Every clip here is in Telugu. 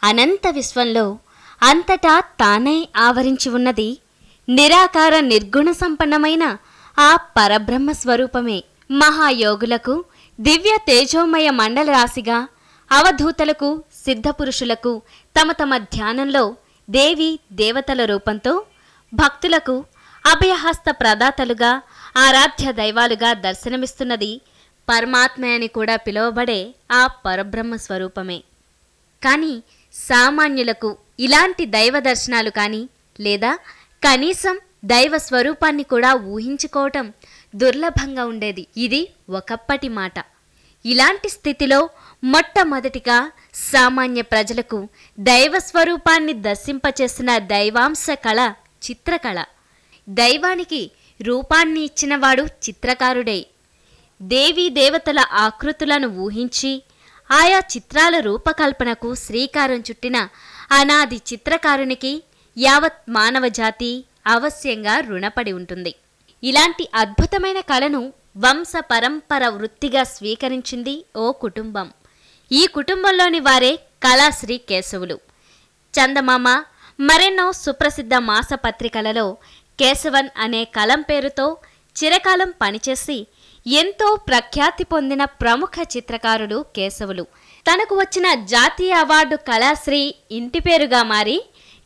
అనంత విశ్వంలో అంతటా తానై ఆవరించి ఉన్నది నిరాకార నిర్గుణ సంపన్నమైన ఆ పరబ్రహ్మ స్వరూపమే. మహాయోగులకు దివ్య తేజోమయ మండల రాశిగా, అవధూతలకు సిద్ధపురుషులకు తమ తమ ధ్యానంలో దేవి దేవతల రూపంతో, భక్తులకు అభయహస్త ప్రదాతలుగా, ఆరాధ్య దైవాలుగా దర్శనమిస్తున్నది పరమాత్మ అని కూడా పిలువబడే ఆ పరబ్రహ్మ స్వరూపమే. కానీ సామాన్యులకు ఇలాంటి దైవ దర్శనాలు కానీ, లేదా కనీసం దైవ స్వరూపాన్ని కూడా ఊహించుకోవటం దుర్లభంగా ఉండేది. ఇది ఒకప్పటి మాట. ఇలాంటి స్థితిలో మొట్టమొదటిగా సామాన్య ప్రజలకు దైవ స్వరూపాన్ని దర్శింపచేసిన దైవాంశ కళ చిత్రకళ. దైవానికి రూపాన్ని ఇచ్చినవాడు చిత్రకారుడే. దేవీ దేవతల ఆకృతులను ఊహించి ఆయా చిత్రాల రూపకల్పనకు శ్రీకారం చుట్టిన అనాది చిత్రకారునికి యావత్ మానవ జాతి అవశ్యంగా రుణపడి ఉంటుంది. ఇలాంటి అద్భుతమైన కళను వంశ పరంపర వృత్తిగా స్వీకరించింది ఓ కుటుంబం. ఈ కుటుంబంలోని వారే కళాశ్రీ కేశవులు. చందమామ మరెన్నో సుప్రసిద్ధ మాసపత్రికలలో కేశవన్ అనే కలం పేరుతో చిరకాలం పనిచేసి ఎంతో ప్రఖ్యాతి పొందిన ప్రముఖ చిత్రకారుడు కేశవులు. తనకు వచ్చిన జాతీయ అవార్డు కళాశ్రీ ఇంటి పేరుగా మారి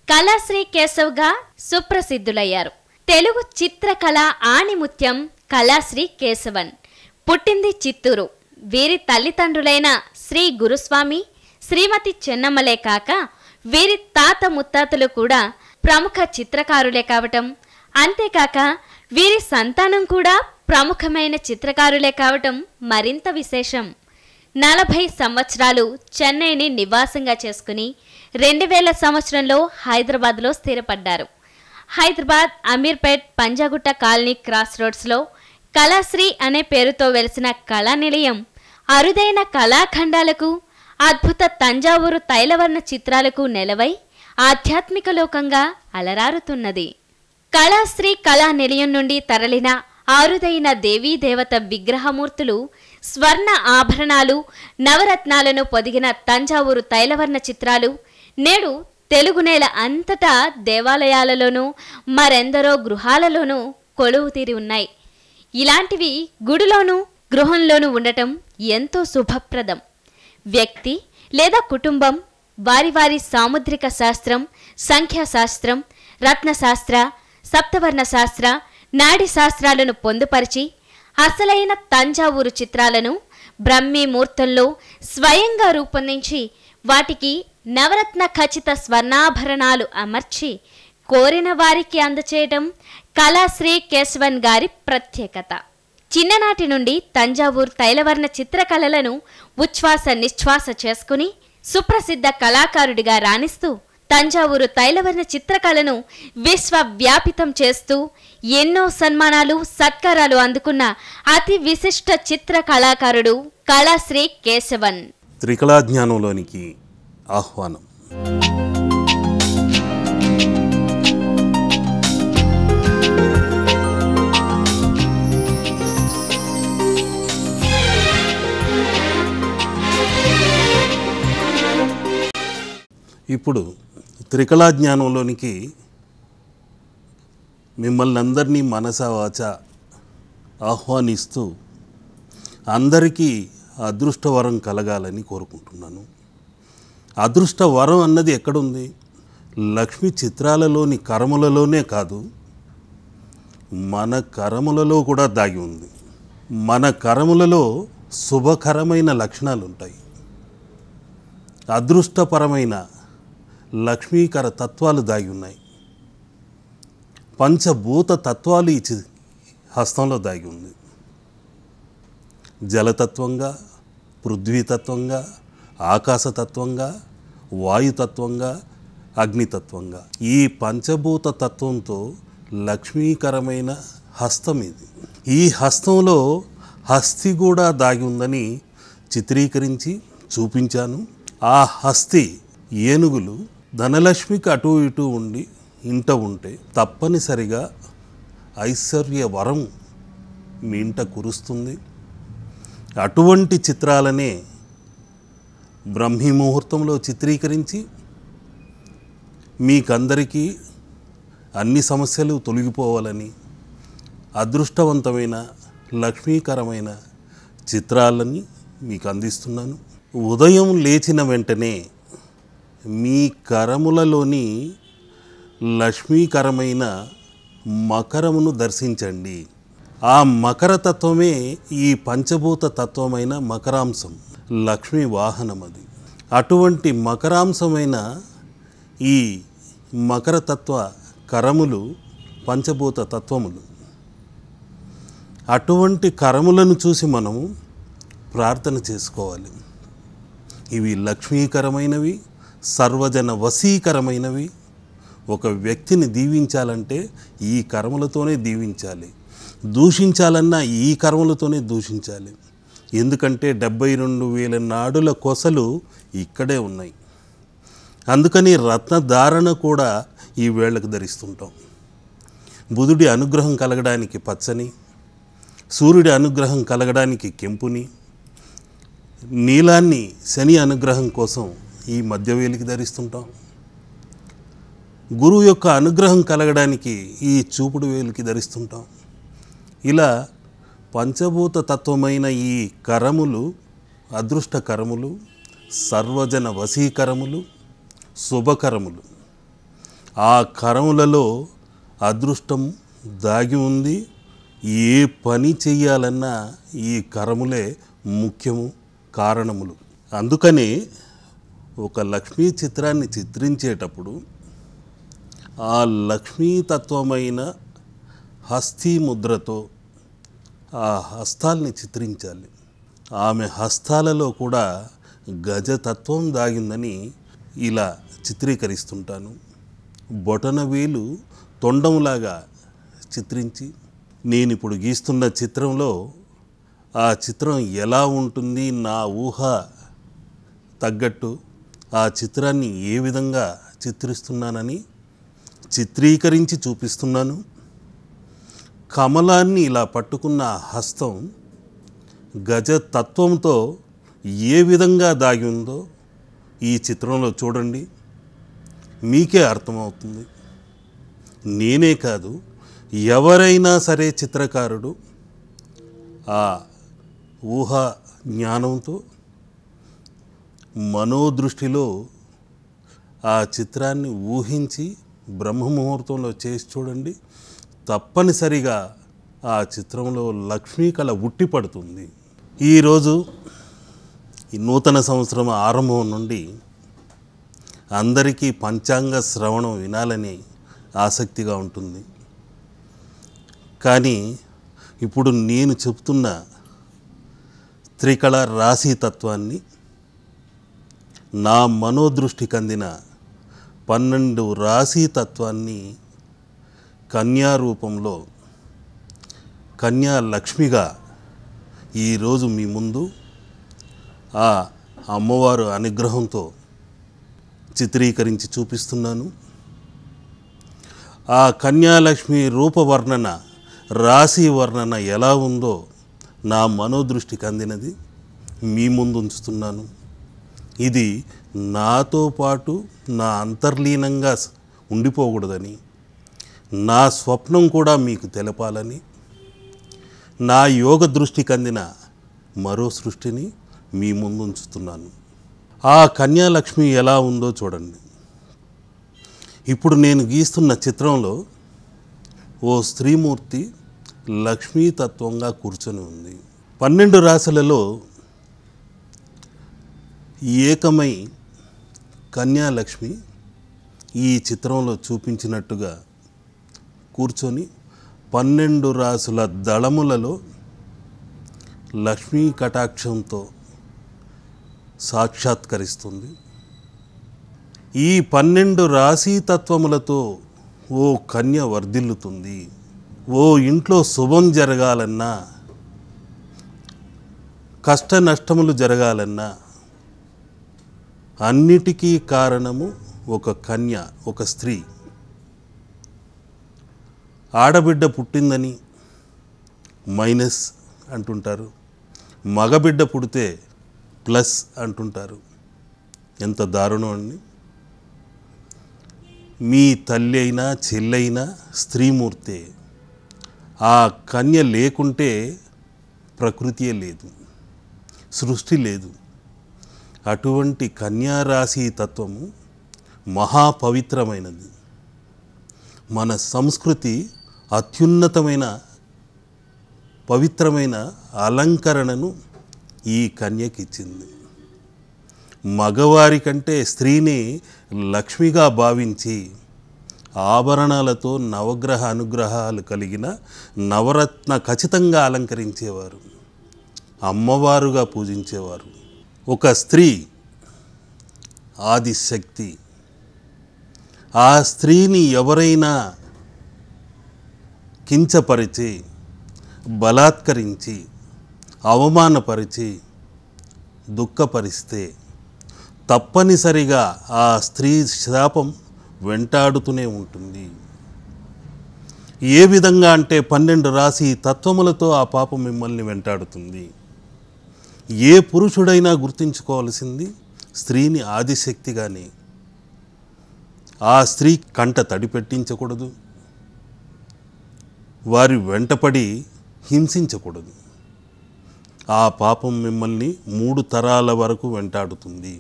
కళాశ్రీ కేశవ్గా సుప్రసిద్ధులయ్యారు. తెలుగు చిత్రకళ ఆణిముత్యం కళాశ్రీ కేశవన్. పుట్టింది చిత్తూరు. వీరి తల్లిదండ్రులైన శ్రీ గురుస్వామి, శ్రీమతి చెన్నమ్మలే కాక వీరి తాత ముత్తాతలు కూడా ప్రముఖ చిత్రకారులే కావటం, అంతేకాక వీరి సంతానం కూడా ప్రముఖమైన చిత్రకారులే కావటం మరింత విశేషం. 40 సంవత్సరాలు చెన్నైని నివాసంగా చేసుకుని 2000 సంవత్సరంలో హైదరాబాద్లో స్థిరపడ్డారు. హైదరాబాద్ అమీర్పేట్ పంజాగుట్ట కాలనీ క్రాస్ రోడ్స్లో కళాశ్రీ అనే పేరుతో వెలిసిన కళా నిలయం అరుదైన కళాఖండాలకు, అద్భుత తంజావూరు తైలవర్ణ చిత్రాలకు నెలవై ఆధ్యాత్మిక లోకంగా అలరారుతున్నది. కళాశ్రీ కళా నిలయం నుండి తరలిన ఆరుదైన దేవీదేవత విగ్రహమూర్తులు, స్వర్ణ ఆభరణాలు, నవరత్నాలను పొదిగిన తంజావూరు తైలవర్ణ చిత్రాలు నేడు తెలుగు నేల అంతటా దేవాలయాలలోనూ మరెందరో గృహాలలోనూ కొలువు తీరి ఉన్నాయి. ఇలాంటివి గుడిలోనూ గృహంలోనూ ఉండటం ఎంతో శుభప్రదం. వ్యక్తి లేదా కుటుంబం వారి వారి సాముద్రిక శాస్త్రం, సంఖ్యాశాస్త్రం, రత్నశాస్త్ర, సప్తవర్ణ శాస్త్ర, నాడి శాస్త్రాలను పొందుపరిచి అసలైన తంజావూరు చిత్రాలను బ్రహ్మీ ముహూర్తంలో స్వయంగా రూపొందించి వాటికి నవరత్న ఖచ్చిత స్వర్ణాభరణాలు అమర్చి కోరిన వారికి అందచేయటం కళాశ్రీ కేశవన్ గారి ప్రత్యేకత. చిన్ననాటి నుండి తంజావూరు తైలవర్ణ చిత్రకళలను ఉచ్ఛ్వాస నిశ్వాస చేసుకుని సుప్రసిద్ధ కళాకారుడిగా రాణిస్తూ తంజావూరు తైలవర్ణ చిత్రకళను విశ్వవ్యాపితం చేస్తూ ఎన్నో సన్మానాలు, సత్కారాలు అందుకున్న అతి విశిష్ట చిత్ర కళాకారుడు కళాశ్రీ కేశవన్. త్రికళా జ్ఞానంలోనికి ఆహ్వానం. ఇప్పుడు త్రికళా జ్ఞానంలోనికి మిమ్మల్ని అందరినీ మనసా వాచ ఆహ్వానిస్తూ అందరికీ అదృష్టవరం కలగాలని కోరుకుంటున్నాను. అదృష్టవరం అన్నది ఎక్కడుంది? లక్ష్మి చిత్రాలలోని కరములలోనే కాదు, మన కరములలో కూడా దాగి ఉంది. మన కరములలో శుభకరమైన లక్షణాలు ఉంటాయి. అదృష్టపరమైన లక్ష్మీకర తత్వాలు దాగి ఉన్నాయి. పంచభూత తత్వాలు ఈ హస్తంలో దాగి ఉంది. జలతత్వంగా, పృథ్వీతత్వంగా, ఆకాశతత్వంగా, వాయుతత్వంగా, అగ్నితత్వంగా. ఈ పంచభూత తత్వంతో లక్ష్మీకరమైన హస్తం ఇది. ఈ హస్తంలో హస్తి కూడా దాగి ఉందని చిత్రీకరించి చూపించాను. ఆ హస్తి ఏనుగులు ధనలక్ష్మికి అటు ఇటు ఉండి ఇంట ఉంటే తప్పనిసరిగా ఐశ్వర్య వరం మీ ఇంట కురుస్తుంది. అటువంటి చిత్రాలనే బ్రహ్మీ ముహూర్తంలో చిత్రీకరించి మీకందరికీ అన్ని సమస్యలు తొలగిపోవాలని, అదృష్టవంతమైన లక్ష్మీకరమైన చిత్రాలని మీకు అందిస్తున్నాను. ఉదయం లేచిన వెంటనే మీ కరములలోని లక్ష్మీకరమైన మకరమును దర్శించండి. ఆ మకర తత్వమే ఈ పంచభూత తత్వమైన మకరాంశం, లక్ష్మీ వాహనం అది. అటువంటి మకరాంశమైన ఈ మకర తత్వ కరములు పంచభూత తత్వములు. అటువంటి కరములను చూసి మనము ప్రార్థన చేసుకోవాలి. ఇవి లక్ష్మీకరమైనవి, సర్వజన వశీకరమైనవి. ఒక వ్యక్తిని దీవించాలంటే ఈ కర్మలతోనే దీవించాలి, దూషించాలన్నా ఈ కర్మలతోనే దూషించాలి. ఎందుకంటే 72,000 నాడుల కొసలు ఇక్కడే ఉన్నాయి. అందుకని రత్నధారణ కూడా ఈ వేళకు ధరిస్తుంటాం. బుధుడి అనుగ్రహం కలగడానికి పచ్చని, సూర్యుడి అనుగ్రహం కలగడానికి కెంపుని, నీలాన్ని శని అనుగ్రహం కోసం ఈ మధ్యవేలికి ధరిస్తుంటాం. గురువు యొక్క అనుగ్రహం కలగడానికి ఈ చూపుడు వేలికి ధరిస్తుంటాం. ఇలా పంచభూత తత్వమైన ఈ కరములు అదృష్ట కరములు, సర్వజన వశీకరములు, శుభకరములు. ఆ కరములలో అదృష్టం దాగి ఉంది. ఏ పని చెయ్యాలన్నా ఈ కరములే ముఖ్యము, కారణములు. అందుకని ఒక లక్ష్మీ చిత్రాన్ని చిత్రించేటప్పుడు ఆ లక్ష్మీతత్వమైన హస్తీ ముద్రతో ఆ హస్తాల్ని చిత్రించాలి. ఆమె హస్తాలలో కూడా గజతత్వం దాగిందని ఇలా చిత్రీకరిస్తుంటాను. బొటనవేలు తొండంలాగా చిత్రించి, నేను ఇప్పుడు గీస్తున్న చిత్రంలో ఆ చిత్రం ఎలా ఉంటుంది, నా ఊహ తగ్గట్టు ఆ చిత్రాన్ని ఏ విధంగా చిత్రిస్తున్నానని చిత్రీకరించి చూపిస్తున్నాను. కమలాన్ని ఇలా పట్టుకున్న హస్తం గజతత్వంతో ఏ విధంగా దాగి ఉందో ఈ చిత్రంలో చూడండి, మీకే అర్థమవుతుంది. నేనే కాదు, ఎవరైనా సరే చిత్రకారుడు ఆ ఊహా జ్ఞానంతో మనోదృష్టిలో ఆ చిత్రాన్ని ఊహించి బ్రహ్మముహూర్తంలో చేసి చూడండి. తప్పనిసరిగా ఆ చిత్రంలో లక్ష్మీ కళ ఉట్టిపడుతుంది. ఈరోజు ఈ నూతన సంవత్సరం ఆరంభం నుండి అందరికీ పంచాంగ శ్రవణం వినాలని ఆసక్తిగా ఉంటుంది. కానీ ఇప్పుడు నేను చెప్తున్న త్రికళ రాశితత్వాన్ని నా మనోదృష్టికి అందిన 12 రాశితత్వాన్ని కన్యా రూపంలో, కన్యా లక్ష్మిగా ఈరోజు మీ ముందు ఆ అమ్మవారు అనుగ్రహంతో చిత్రీకరించి చూపిస్తున్నాను. ఆ కన్యాలక్ష్మి రూపవర్ణన, రాశి వర్ణన ఎలా ఉందో నా మనోదృష్టికి అందినది మీ ముందు ఉంచుతున్నాను. ఇది నాతో పాటు నా అంతర్లీనంగా ఉండిపోకూడదని, నా స్వప్నం కూడా మీకు తెలపాలని, నా యోగ దృష్టికి అందిన మరో సృష్టిని మీ ముందు ఉంచుతున్నాను. ఆ కన్యాలక్ష్మి ఎలా ఉందో చూడండి. ఇప్పుడు నేను గీస్తున్న చిత్రంలో ఓ స్త్రీమూర్తి లక్ష్మీతత్వంగా కూర్చొని ఉంది. 12 రాశులలో ఏకమై కన్యాలక్ష్మి ఈ చిత్రంలో చూపించినట్టుగా కూర్చొని 12 రాశుల దళములలో లక్ష్మీ కటాక్షంతో సాక్షాత్కరిస్తుంది. ఈ 12 రాశి తత్వములతో ఓ కన్య వర్ధిల్లుతుంది. ఓ ఇంట్లో శుభం జరగాలన్నా, కష్ట నష్టములు జరగాలన్నా అన్నిటికీ కారణము ఒక కన్య, ఒక స్త్రీ. ఆడబిడ్డ పుట్టిందని మైనస్ అంటుంటారు, మగబిడ్డ పుడితే ప్లస్ అంటుంటారు. ఎంత దారుణం అండి. మీ తల్లి అయినా చెల్లైనా స్త్రీమూర్తే. ఆ కన్య లేకుంటే ప్రకృతియే లేదు, సృష్టి లేదు. అటువంటి కన్యారాశి తత్వము మహాపవిత్రమైనది. మన సంస్కృతి అత్యున్నతమైన పవిత్రమైన అలంకరణను ఈ కన్యకిచ్చింది. మగవారి కంటే స్త్రీని లక్ష్మిగా భావించి ఆభరణాలతో నవగ్రహ అనుగ్రహాలు కలిగిన నవరత్న ఖచ్చితంగా అలంకరించేవారు, అమ్మవారుగా పూజించేవారు. ఒక స్త్రీ ఆదిశక్తి. ఆ స్త్రీని ఎవరైనా కించపరిచి, బలాత్కరించి, అవమానపరిచి, దుఃఖపరిస్తే తప్పనిసరిగా ఆ స్త్రీ శాపం వెంటాడుతూనే ఉంటుంది. ఏ విధంగా అంటే 12 రాశి తత్వములతో ఆ పాపం మిమ్మల్ని వెంటాడుతుంది. ఏ పురుషుడైనా గుర్తించుకోవాల్సింది స్త్రీని ఆదిశక్తిగానే. ఆ స్త్రీ కంట తడి పెట్టించకూడదు, వారి వెంటపడి హింసించకూడదు. ఆ పాపం మిమ్మల్ని 3 తరాల వరకు వెంటాడుతుంది.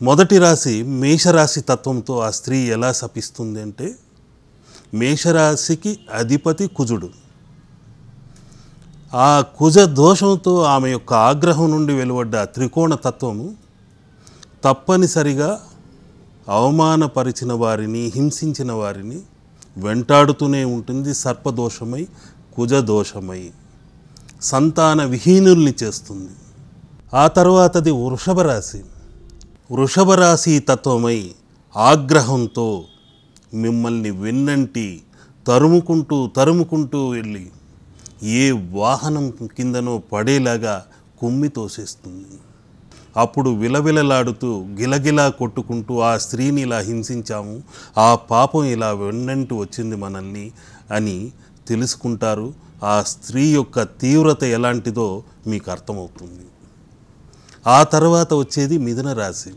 మొదటి రాశి మేషరాశి తత్వంతో ఆ స్త్రీ ఎలా శపిస్తుంది అంటే, మేషరాశికి అధిపతి కుజుడు. ఆ కుజ దోషంతో ఆమె యొక్క ఆగ్రహం నుండి వెలువడ్డ త్రికోణ తత్వము తప్పనిసరిగా అవమానపరిచిన వారిని, హింసించిన వారిని వెంటాడుతూనే ఉంటుంది. సర్పదోషమై, కుజదోషమై సంతాన విహీనుల్ని చేస్తుంది. ఆ తర్వాతది వృషభ రాశి. వృషభ రాశి తత్వమై ఆగ్రహంతో మిమ్మల్ని వెన్నంటి తరుముకుంటూ వెళ్ళి ఏ వాహనం కిందనో పడేలాగా కుమ్మి తోసేస్తుంది. అప్పుడు విలవిలలాడుతూ గిలగిలా కొట్టుకుంటూ ఆ స్త్రీని ఇలా హింసించాము, ఆ పాపం ఇలా వెన్నంటి వచ్చింది మనల్ని అని తెలుసుకుంటారు. ఆ స్త్రీ యొక్క తీవ్రత ఎలాంటిదో మీకు అర్థమవుతుంది. ఆ తర్వాత వచ్చేది మిథున రాశి.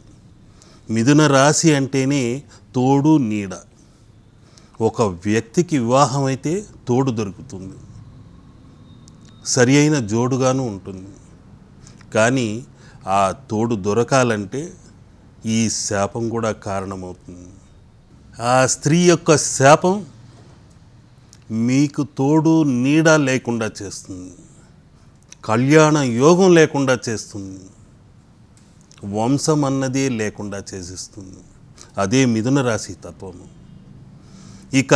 మిథున రాశి అంటేనే తోడు నీడ. ఒక వ్యక్తికి వివాహం అయితే తోడు దొరుకుతుంది, సరి అయిన జోడుగాను ఉంటుంది. కానీ ఆ తోడు దొరకాలంటే ఈ శాపం కూడా కారణమవుతుంది. ఆ స్త్రీ యొక్క శాపం మీకు తోడు నీడ లేకుండా చేస్తుంది, కళ్యాణ యోగం లేకుండా చేస్తుంది, వంశం అన్నదే లేకుండా చేసేస్తుంది. అదే మిథున రాశి తత్వము. ఇక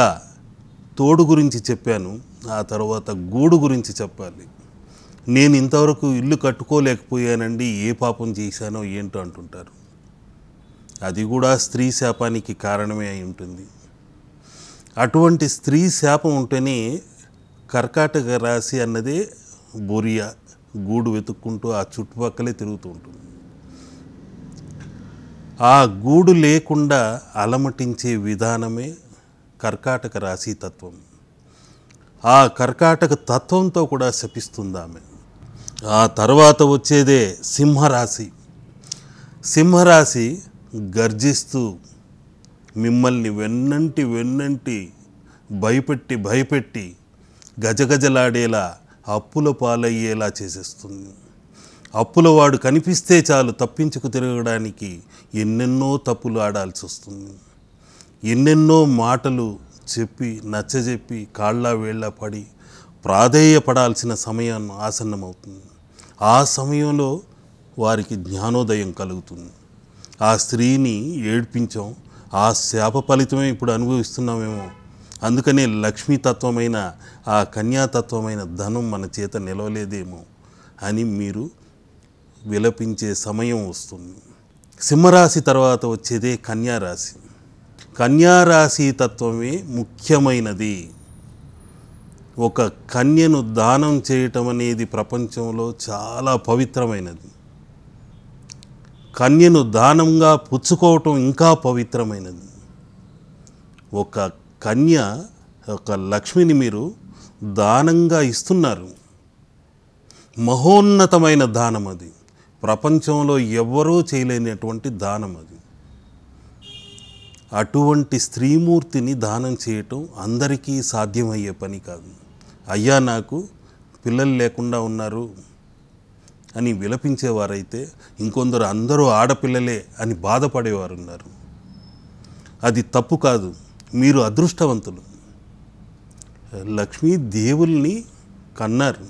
తోడు గురించి చెప్పాను, ఆ తర్వాత గూడు గురించి చెప్పాలి. నేను ఇంతవరకు ఇల్లు కట్టుకోలేకపోయానండి, ఏ పాపం చేశానో ఏంటో అంటుంటారు. అది కూడా స్త్రీ శాపానికి కారణమే అయి ఉంటుంది. అటువంటి స్త్రీ శాపం ఉంటేనే కర్కాటక రాశి అన్నదే బొరియా గూడు వెతుక్కుంటూ ఆ చుట్టుపక్కలే తిరుగుతూ ఉంటుంది. ఆ గూడు లేకుండా అలమటించే విధానమే కర్కాటక రాశి తత్వం. ఆ కర్కాటక తత్వంతో కూడా శపిస్తుంది ఆమె. ఆ తర్వాత వచ్చేదే సింహరాశి. సింహరాశి గర్జిస్తూ మిమ్మల్ని వెన్నంటి భయపెట్టి గజగజలాడేలా అప్పుల పాలయ్యేలా చేసేస్తుంది. అప్పులవాడు కనిపిస్తే చాలు తప్పించుకు తిరగడానికి ఎన్నెన్నో తప్పులు ఆడాల్సి వస్తుంది. ఎన్నెన్నో మాటలు చెప్పి నచ్చజెప్పి కాళ్ళ వేళ్ళ పడి ప్రాధేయపడాల్సిన సమయం ఆసన్నమవుతుంది. ఆ సమయంలో వారికి జ్ఞానోదయం కలుగుతుంది. ఆ స్త్రీని ఏడ్పించాం, ఆ శాప ఫలితమే ఇప్పుడు అనుభవిస్తున్నామేమో. అందుకనే లక్ష్మీతత్వమైన ఆ కన్యాతత్వమైన ధనం మన చేత నిలవలేదేమో అని మీరు విలపించే సమయం వస్తుంది. సింహరాశి తర్వాత వచ్చేదే కన్యారాశి. కన్యారాశి తత్వమే ముఖ్యమైనది. ఒక కన్యను దానం చేయటం అనేది ప్రపంచంలో చాలా పవిత్రమైనది. కన్యను దానంగా పుచ్చుకోవటం ఇంకా పవిత్రమైనది. ఒక కన్య, ఒక లక్ష్మిని మీరు దానంగా ఇస్తున్నారు. మహోన్నతమైన దానం అది. ప్రపంచంలో ఎవ్వరూ చేయలేనటువంటి దానం అది. అటువంటి స్త్రీమూర్తిని దానం చేయటం అందరికీ సాధ్యమయ్యే పని కాదు. అయ్యా నాకు పిల్లలు లేకుండా ఉన్నారు అని విలపించేవారైతే ఇంకొందరు అందరూ ఆడపిల్లలే అని బాధపడేవారు ఉన్నారు. అది తప్పు కాదు, మీరు అదృష్టవంతులు. లక్ష్మీదేవుల్ని కన్నారు.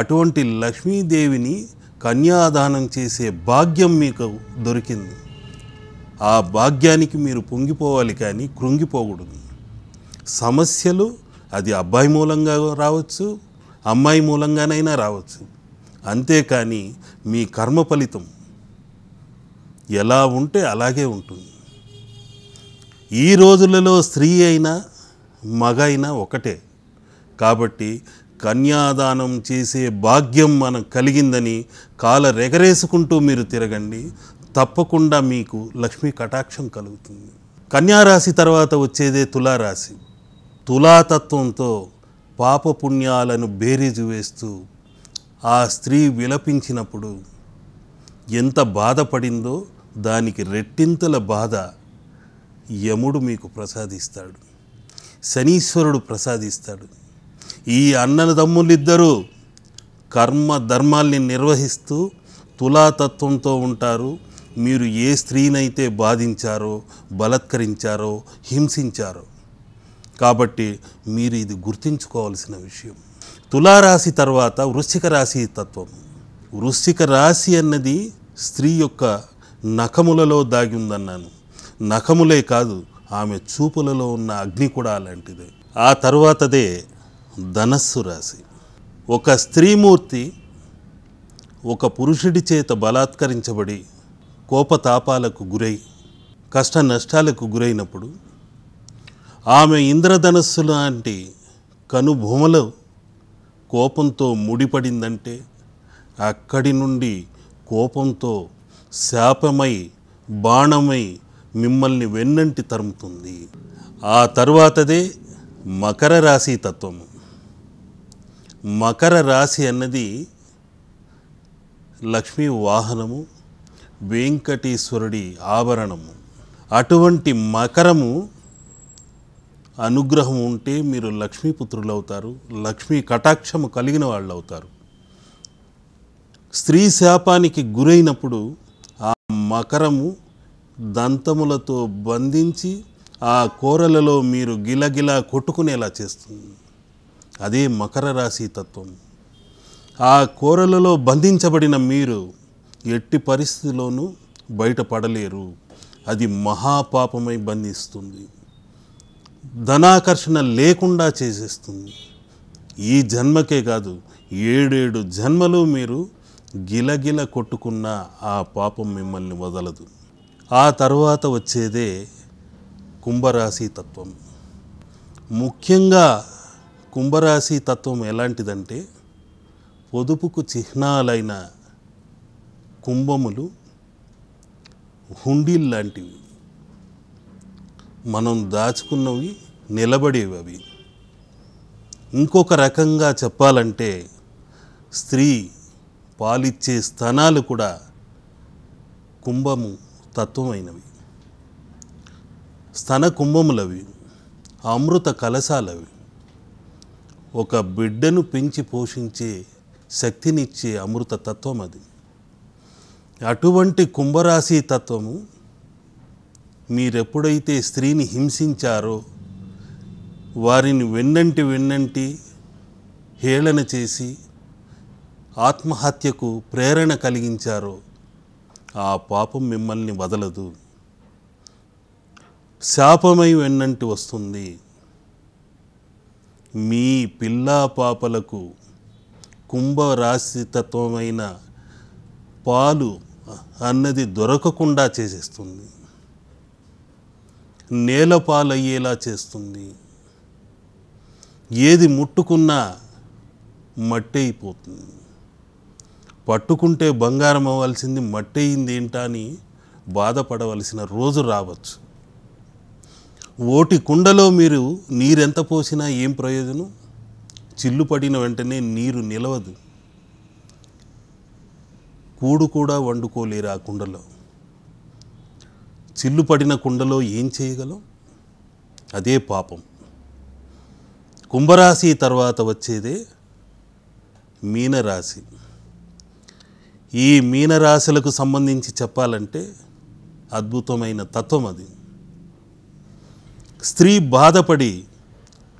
అటువంటి లక్ష్మీదేవిని కన్యాదానం చేసే భాగ్యం మీకు దొరికింది. ఆ భాగ్యానికి మీరు పొంగిపోవాలి కానీ కృంగిపోకూడదు. సమస్యలు అది అబ్బాయి మూలంగా రావచ్చు, అమ్మాయి మూలంగానైనా రావచ్చు. అంతేకాని మీ కర్మ ఫలితం ఎలా ఉంటే అలాగే ఉంటుంది. ఈ రోజులలో స్త్రీ అయినా మగ అయినా ఒకటే. కాబట్టి కన్యాదానం చేసే భాగ్యం మనకు కలిగిందని కాలరెగరేసుకుంటూ మీరు తిరగండి. తప్పకుండా మీకు లక్ష్మీ కటాక్షం కలుగుతుంది. కన్యారాశి తర్వాత వచ్చేదే తులారాశి. తులాతత్వంతో పాపపుణ్యాలను బేరీజు వేస్తూ ఆ స్త్రీ విలపించినప్పుడు ఎంత బాధపడిందో దానికి రెట్టింతల బాధ యముడు మీకు ప్రసాదిస్తాడు, శనీశ్వరుడు ప్రసాదిస్తాడు. ఈ అన్నదమ్ములిద్దరూ కర్మ ధర్మాల్ని నిర్వహిస్తూ తులాతత్వంతో ఉంటారు. మీరు ఏ స్త్రీనైతే బాధించారో, బలత్కరించారో, హింసించారో, కాబట్టి మీరు ఇది గుర్తుంచుకోవాల్సిన విషయం. తులారాశి తర్వాత వృశ్చిక రాశి తత్వం. వృశ్చిక రాశి అన్నది స్త్రీ యొక్క నఖములలో దాగి ఉందన్నాను. నఖములే కాదు, ఆమె చూపులలో ఉన్న అగ్ని కూడా అలాంటిదే. ఆ తర్వాతదే ధనస్సు రాశి. ఒక స్త్రీమూర్తి ఒక పురుషుడి చేత బలాత్కరించబడి కోపతాపాలకు గురై కష్ట నష్టాలకు గురైనప్పుడు ఆమె ఇంద్రధనస్సు లాంటి కనుబొమలో కోపంతో ముడిపడిందంటే అక్కడి నుండి కోపంతో శాపమై బాణమై మిమ్మల్ని వెన్నంటి తరుముతుంది. ఆ తర్వాతదే మకర రాశి తత్వము. మకర రాశి అన్నది లక్ష్మీ వాహనము, వెంకటేశ్వరుడి ఆభరణము. అటువంటి మకరము అనుగ్రహం ఉంటే మీరు లక్ష్మీపుత్రులు అవుతారు, లక్ష్మీ కటాక్షము కలిగిన వాళ్ళు అవుతారు. స్త్రీ శాపానికి గురైనప్పుడు ఆ మకరము దంతములతో బంధించి ఆ కోరలలో మీరు గిలగిలా కొట్టుకునేలా చేస్తుంది. అదే మకర రాశి తత్వం. ఆ కోరలలో బంధించబడిన మీరు ఎట్టి పరిస్థితిలోనూ బయటపడలేరు. అది మహాపాపమై బంధిస్తుంది, ధనాకర్షణ లేకుండా చేసేస్తుంది. ఈ జన్మకే కాదు, 7 జన్మలు మీరు గిలగిల కొట్టుకున్న ఆ పాపం మిమ్మల్ని వదలదు. ఆ తర్వాత వచ్చేదే కుంభరాశి తత్వం. ముఖ్యంగా కుంభరాశి తత్వం ఎలాంటిదంటే పొదుపుకు చిహ్నాలైన కుంభములు హుండీలు లాంటివి. మనం దాచుకున్నవి నిలబడేవి అవి. ఇంకొక రకంగా చెప్పాలంటే స్త్రీ పాలిచ్చే స్తనాలు కూడా కుంభము తత్వమైనవి. స్తన కుంభములవి, అమృత కలశాలవి. ఒక బిడ్డను పెంచి పోషించే శక్తినిచ్చే అమృత తత్వం అది. అటువంటి కుంభరాశి తత్వము మీరెప్పుడైతే స్త్రీని హింసించారో, వారిని వెన్నంటి హేళన చేసి ఆత్మహత్యకు ప్రేరణ కలిగించారో ఆ పాపం మిమ్మల్ని వదలదు, శాపమై వెన్నంటి వస్తుంది. మీ పిల్లా పాపలకు కుంభరాశి తత్వమైన పాలు అన్నది దొరకకుండా చేసేస్తుంది, నేల పాలయ్యేలా చేస్తుంది. ఏది ముట్టుకున్నా మట్టి అయిపోతుంది. పట్టుకుంటే బంగారం అవ్వాల్సింది మట్టి అయింది ఏంటా అని బాధపడవలసిన రోజు రావచ్చు. ఓటి కుండలో మీరు నీరెంత పోసినా ఏం ప్రయోజనం? చిల్లు పడిన వెంటనే నీరు నిలవదు. కూడు కూడా వండుకోలేరు ఆ కుండలో. చిల్లు పడిన కుండలో ఏం చేయగలం? అదే పాపం. కుంభరాశి తర్వాత వచ్చేదే మీనరాశి. ఈ మీనరాశులకు సంబంధించి చెప్పాలంటే అద్భుతమైన తత్వం అది. స్త్రీ బాధపడి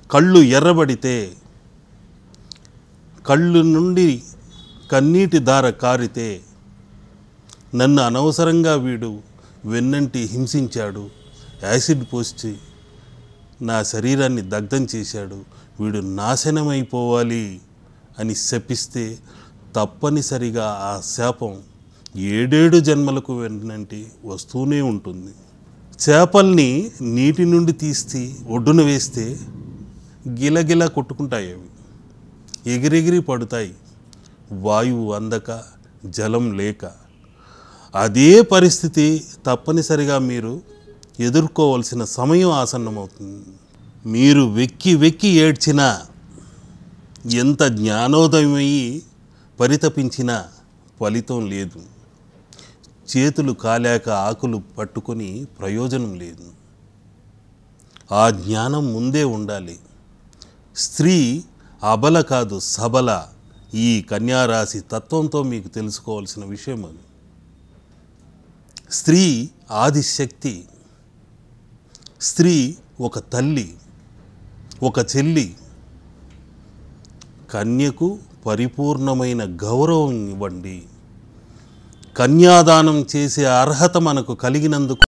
కళ్ళు ఎర్రబడితే, కళ్ళు నుండి కన్నీటి ధార కారితే, నన్ను అనవసరంగా వీడు వెన్నంటి హింసించాడు, యాసిడ్ పోసి నా శరీరాన్ని దగ్ధం చేశాడు, వీడు నాశనమైపోవాలి అని శపిస్తే తప్పనిసరిగా ఆ శాపం 7 జన్మలకు వెన్నంటి వస్తూనే ఉంటుంది. చేపల్ని నీటి నుండి తీసి ఒడ్డున వేస్తే గిలగిలా కొట్టుకుంటాయి, అవి ఎగిరెగిరి పడుతాయి, వాయువు అందక, జలం లేక. అదే పరిస్థితి తప్పనిసరిగా మీరు ఎదుర్కోవాల్సిన సమయం ఆసన్నమవుతుంది. మీరు వెక్కి వెక్కి ఏడ్చినా, ఎంత జ్ఞానోదయమయ్యి పరితపించినా ఫలితం లేదు. చేతులు కాలాక ఆకులు పట్టుకొని ప్రయోజనం లేదు. ఆ జ్ఞానం ముందే ఉండాలి. స్త్రీ అబల కాదు, సబల. ఈ కన్యారాశి తత్వంతో మీకు తెలుసుకోవాల్సిన విషయం అది. స్త్రీ ఆదిశక్తి. స్త్రీ ఒక తల్లి, ఒక చెల్లి. కన్యకు పరిపూర్ణమైన గౌరవం ఇవ్వండి. కన్యాదానం చేసే అర్హత మనకు కలిగినందుకు